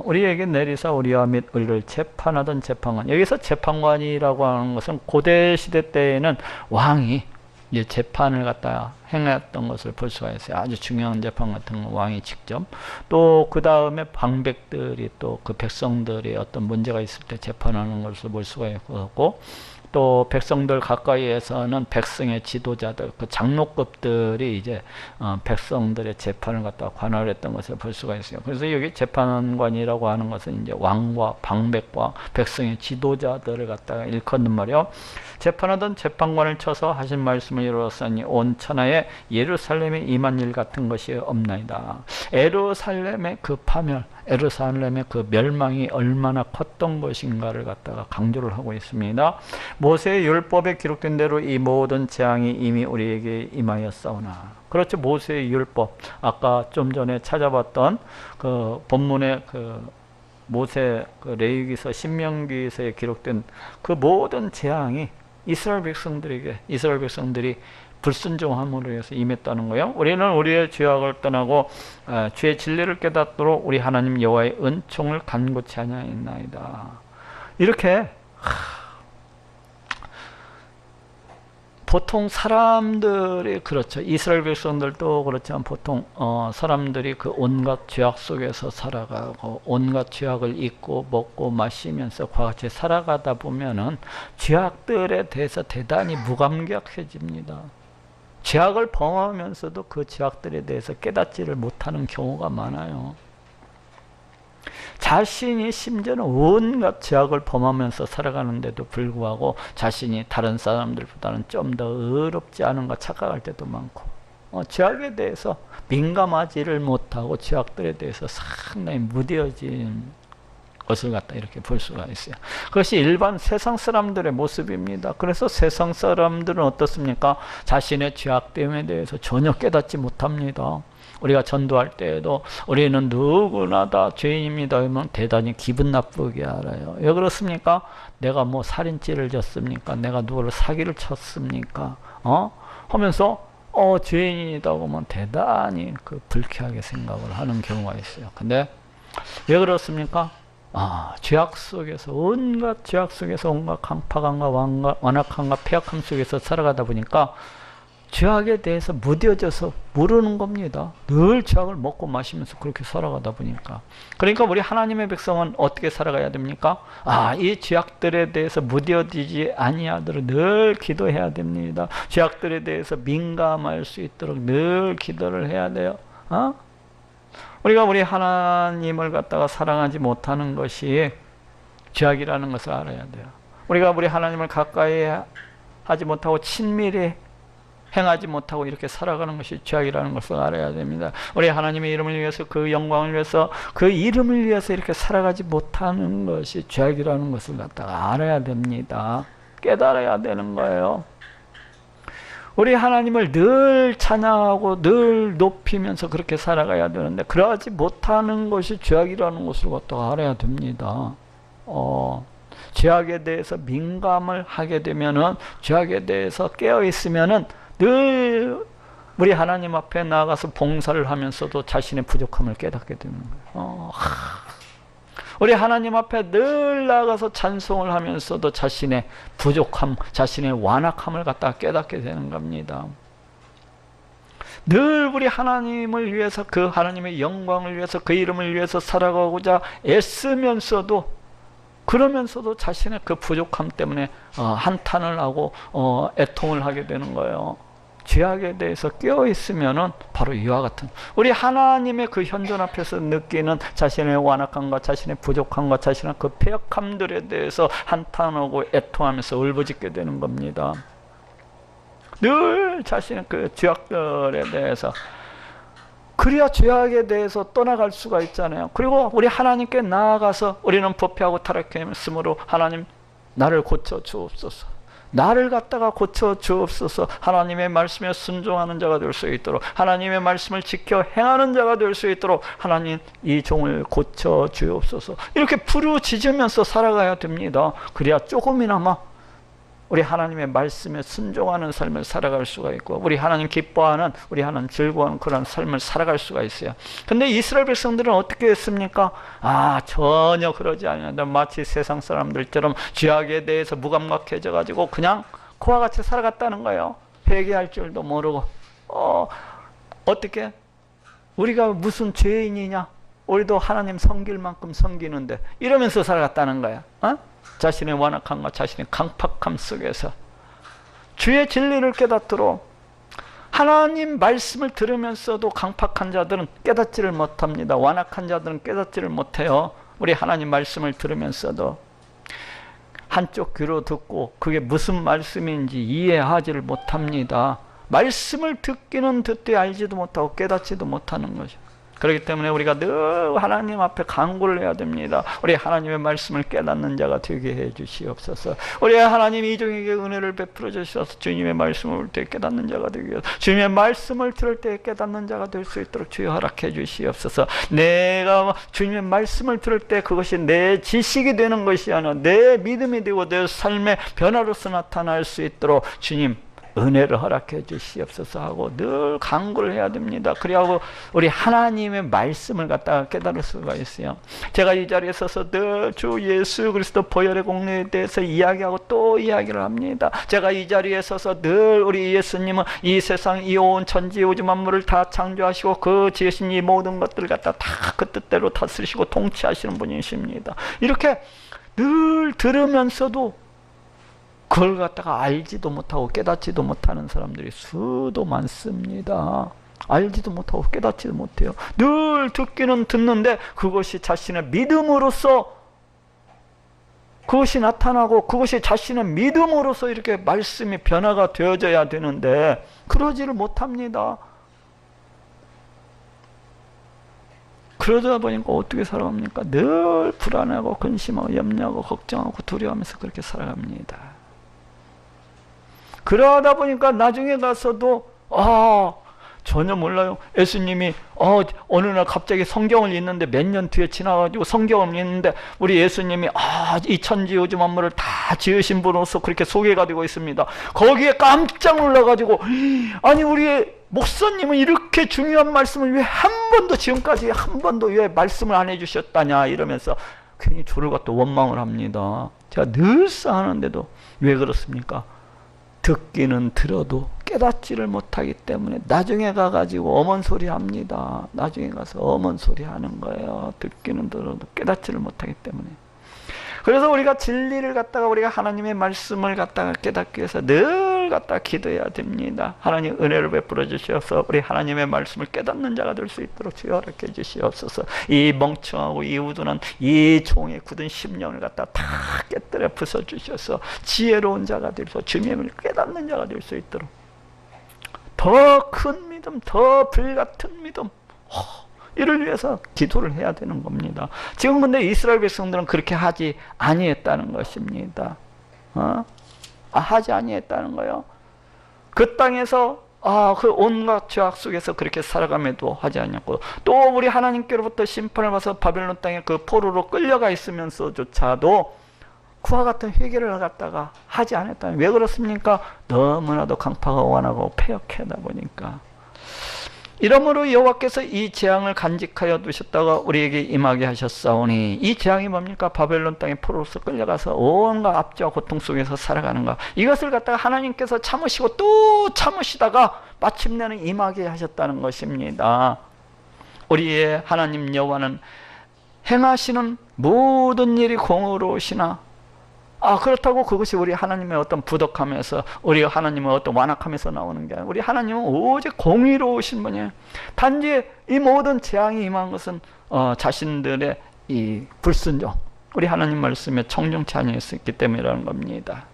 [SPEAKER 1] 우리에게 내리사 우리와 및 우리를 재판하던 재판관, 여기서 재판관이라고 하는 것은 고대 시대 때에는 왕이 이제 재판을 갖다 행했던 것을 볼 수가 있어요. 아주 중요한 재판 같은 거 왕이 직접, 또 그 다음에 방백들이 또 그 백성들이 어떤 문제가 있을 때 재판하는 것을 볼 수가 있고, 또 백성들 가까이에서는 백성의 지도자들, 그 장로급들이 이제 백성들의 재판을 갖다가 관할했던 것을 볼 수가 있어요. 그래서 여기 재판관이라고 하는 것은 이제 왕과 방백과 백성의 지도자들을 갖다가 일컫는 말이요. 재판하던 재판관을 쳐서 하신 말씀을 이루었으니 온 천하에 예루살렘에 임한 일 같은 것이 없나이다. 예루살렘의 그 파멸, 예루살렘의 그 멸망이 얼마나 컸던 것인가를 갖다가 강조를 하고 있습니다. 모세의 율법에 기록된 대로 이 모든 재앙이 이미 우리에게 임하였사오나. 그렇죠. 모세의 율법, 아까 좀 전에 찾아봤던 그 본문의 그 모세 그 레위기서 신명기서에 기록된 그 모든 재앙이 이스라엘 백성들이 불순종함으로 해서 임했다는 거예요. 우리는 우리의 죄악을 떠나고 주의 진리를 깨닫도록 우리 하나님 여호와의 은총을 간고치 아니하였나이다. 이렇게 보통 사람들이 그렇죠. 이스라엘 백성들도 그렇지만 보통 사람들이 그 온갖 죄악 속에서 살아가고 온갖 죄악을 잊고 먹고 마시면서 그와 같이 살아가다 보면은 죄악들에 대해서 대단히 무감각해집니다. 죄악을 범하면서도 그 죄악들에 대해서 깨닫지를 못하는 경우가 많아요. 자신이 심지어는 온갖 죄악을 범하면서 살아가는데도 불구하고 자신이 다른 사람들보다는 좀 더 의롭지 않은가 착각할 때도 많고, 죄악에 대해서 민감하지를 못하고 죄악들에 대해서 상당히 무뎌진 것을 갖다 이렇게 볼 수가 있어요. 그것이 일반 세상 사람들의 모습입니다. 그래서 세상 사람들은 어떻습니까? 자신의 죄악됨에 대해서 전혀 깨닫지 못합니다. 우리가 전도할 때에도 우리는 누구나 다 죄인입니다 하면 대단히 기분 나쁘게 알아요. 왜 그렇습니까? 내가 뭐 살인죄를 졌습니까? 내가 누구를 사기를 쳤습니까? 하면서 죄인이라고 하면 대단히 그 불쾌하게 생각을 하는 경우가 있어요. 근데 왜 그렇습니까? 죄악 속에서 온갖 죄악 속에서 온갖 강팍함과 완악함과 폐악함 속에서 살아가다 보니까 죄악에 대해서 무뎌져서 모르는 겁니다. 늘 죄악을 먹고 마시면서 그렇게 살아가다 보니까. 그러니까 우리 하나님의 백성은 어떻게 살아가야 됩니까? 이 죄악들에 대해서 무뎌지지 아니하도록 늘 기도해야 됩니다. 죄악들에 대해서 민감할 수 있도록 늘 기도를 해야 돼요. 우리가 우리 하나님을 갖다가 사랑하지 못하는 것이 죄악이라는 것을 알아야 돼요. 우리가 우리 하나님을 가까이 하지 못하고 친밀히 행하지 못하고 이렇게 살아가는 것이 죄악이라는 것을 알아야 됩니다. 우리 하나님의 이름을 위해서, 그 영광을 위해서, 그 이름을 위해서 이렇게 살아가지 못하는 것이 죄악이라는 것을 갖다가 알아야 됩니다. 깨달아야 되는 거예요. 우리 하나님을 늘 찬양하고 늘 높이면서 그렇게 살아가야 되는데, 그러지 못하는 것이 죄악이라는 것을 갖다가 알아야 됩니다. 죄악에 대해서 민감을 하게 되면은, 죄악에 대해서 깨어 있으면은 늘 우리 하나님 앞에 나아가서 봉사를 하면서도 자신의 부족함을 깨닫게 되는 거예요. 우리 하나님 앞에 늘 나아가서 찬송을 하면서도 자신의 부족함, 자신의 완악함을 갖다가 깨닫게 되는 겁니다. 늘 우리 하나님을 위해서, 그 하나님의 영광을 위해서, 그 이름을 위해서 살아가고자 애쓰면서도, 그러면서도 자신의 그 부족함 때문에 한탄을 하고 애통을 하게 되는 거예요. 죄악에 대해서 깨어있으면은 바로 이와 같은, 우리 하나님의 그 현존 앞에서 느끼는 자신의 완악함과 자신의 부족함과 자신의 그 패역함들에 대해서 한탄하고 애통하면서 울부짖게 되는 겁니다. 늘 자신의 그 죄악들에 대해서, 그래야 죄악에 대해서 떠나갈 수가 있잖아요. 그리고 우리 하나님께 나아가서 우리는 부패하고 타락했으므로 하나님 나를 고쳐 주옵소서, 나를 갖다가 고쳐 주옵소서, 하나님의 말씀에 순종하는 자가 될 수 있도록, 하나님의 말씀을 지켜 행하는 자가 될 수 있도록 하나님 이 종을 고쳐 주옵소서, 이렇게 부르짖으면서 살아가야 됩니다. 그래야 조금이나마 우리 하나님의 말씀에 순종하는 삶을 살아갈 수가 있고, 우리 하나님 기뻐하는, 우리 하나님 즐거워하는 그런 삶을 살아갈 수가 있어요. 근데 이스라엘 백성들은 어떻게 했습니까? 전혀 그러지 않는다. 마치 세상 사람들처럼 죄악에 대해서 무감각해져 가지고 그냥 그와 같이 살아갔다는 거예요. 회개할 줄도 모르고. 어떻게? 우리가 무슨 죄인이냐? 우리도 하나님 섬길 만큼 섬기는데, 이러면서 살아갔다는 거야. 자신의 완악함과 자신의 강팍함 속에서 주의 진리를 깨닫도록, 하나님 말씀을 들으면서도 강팍한 자들은 깨닫지를 못합니다. 완악한 자들은 깨닫지를 못해요. 우리 하나님 말씀을 들으면서도 한쪽 귀로 듣고 그게 무슨 말씀인지 이해하지를 못합니다. 말씀을 듣기는 듣되 알지도 못하고 깨닫지도 못하는 거죠. 그렇기 때문에 우리가 늘 하나님 앞에 간구를 해야 됩니다. 우리 하나님의 말씀을 깨닫는 자가 되게 해 주시옵소서. 우리 하나님 이 종에게 은혜를 베풀어 주셔서 주님의 말씀을 볼 때 깨닫는 자가 되게 하소서. 주님의 말씀을 들을 때 깨닫는 자가 될 수 있도록 주여 허락해 주시옵소서. 내가 주님의 말씀을 들을 때 그것이 내 지식이 되는 것이 아니라 내 믿음이 되고 내 삶의 변화로서 나타날 수 있도록 주님 은혜를 허락해 주시옵소서 하고 늘 간구를 해야 됩니다. 그리하고 우리 하나님의 말씀을 갖다가 깨달을 수가 있어요. 제가 이 자리에 서서 늘 주 예수 그리스도 보혈의 공로에 대해서 이야기하고 또 이야기를 합니다. 제가 이 자리에 서서 늘 우리 예수님은 이 세상 이 온 천지 우주 만물을 다 창조하시고 그 지으신 이 모든 것들을 갖다 다 그 뜻대로 다스리시고 통치하시는 분이십니다. 이렇게 늘 들으면서도 그걸 갖다가 알지도 못하고 깨닫지도 못하는 사람들이 수도 많습니다. 알지도 못하고 깨닫지도 못해요. 늘 듣기는 듣는데 그것이 자신의 믿음으로서 그것이 나타나고 그것이 자신의 믿음으로서 이렇게 말씀이 변화가 되어져야 되는데 그러지를 못합니다. 그러다 보니까 어떻게 살아갑니까? 늘 불안하고 근심하고 염려하고 걱정하고 두려워하면서 그렇게 살아갑니다. 그러다 보니까 나중에 가서도 전혀 몰라요. 예수님이 어느 날 갑자기 성경을 읽는데 몇 년 뒤에 지나가지고 성경을 읽는데 우리 예수님이 이 천지 우주 만물을 다 지으신 분으로서 그렇게 소개가 되고 있습니다. 거기에 깜짝 놀라가지고 아니 우리 목사님은 이렇게 중요한 말씀을 왜 한 번도 지금까지 한 번도 왜 말씀을 안 해주셨다냐 이러면서 괜히 저를 갖다 원망을 합니다. 제가 늘상 하는데도 왜 그렇습니까? 듣기는 들어도 깨닫지를 못하기 때문에 나중에 가가지고 어먼소리 합니다. 나중에 가서 어먼소리 하는 거예요. 듣기는 들어도 깨닫지를 못하기 때문에. 그래서 우리가 진리를 갖다가 우리가 하나님의 말씀을 갖다가 깨닫기 위해서 늘 갖다가 기도해야 됩니다. 하나님 은혜를 베풀어 주시옵소서. 우리 하나님의 말씀을 깨닫는 자가 될 수 있도록 주여 허락해 주시옵소서. 이 멍청하고 이 우둔한 이 종의 굳은 심령을 갖다가 다 깨뜨려 부숴 주셔서 지혜로운 자가 되서 주님을 깨닫는 자가 될 수 있도록 더 큰 믿음, 더 불같은 믿음, 이를 위해서 기도를 해야 되는 겁니다. 지금 근데 이스라엘 백성들은 그렇게 하지 아니했다는 것입니다. 하지 아니했다는 거예요. 그 땅에서 그 온갖 죄악 속에서 그렇게 살아감에도 하지 않았고, 또 우리 하나님께로부터 심판을 받아서 바벨론 땅에 그 포로로 끌려가 있으면서조차도 그와 같은 회개를 갖다가 하지 않았다는. 왜 그렇습니까? 너무나도 강파가 완하고 패역하다 보니까. 이러므로 여호와께서 이 재앙을 간직하여 두셨다가 우리에게 임하게 하셨사오니, 이 재앙이 뭡니까? 바벨론 땅에 포로로서 끌려가서 온갖 압제와 고통 속에서 살아가는 것, 이것을 갖다가 하나님께서 참으시고 또 참으시다가 마침내는 임하게 하셨다는 것입니다. 우리의 하나님 여호와는 행하시는 모든 일이 공의로우시나, 그렇다고 그것이 우리 하나님의 어떤 부덕함에서, 우리 하나님의 어떤 완악함에서 나오는 게 아니라, 우리 하나님은 오직 공의로우신 분이에요. 단지 이 모든 재앙이 임한 것은 자신들의 이 불순종, 우리 하나님 말씀에 청정치 아니했기 때문이라는 겁니다.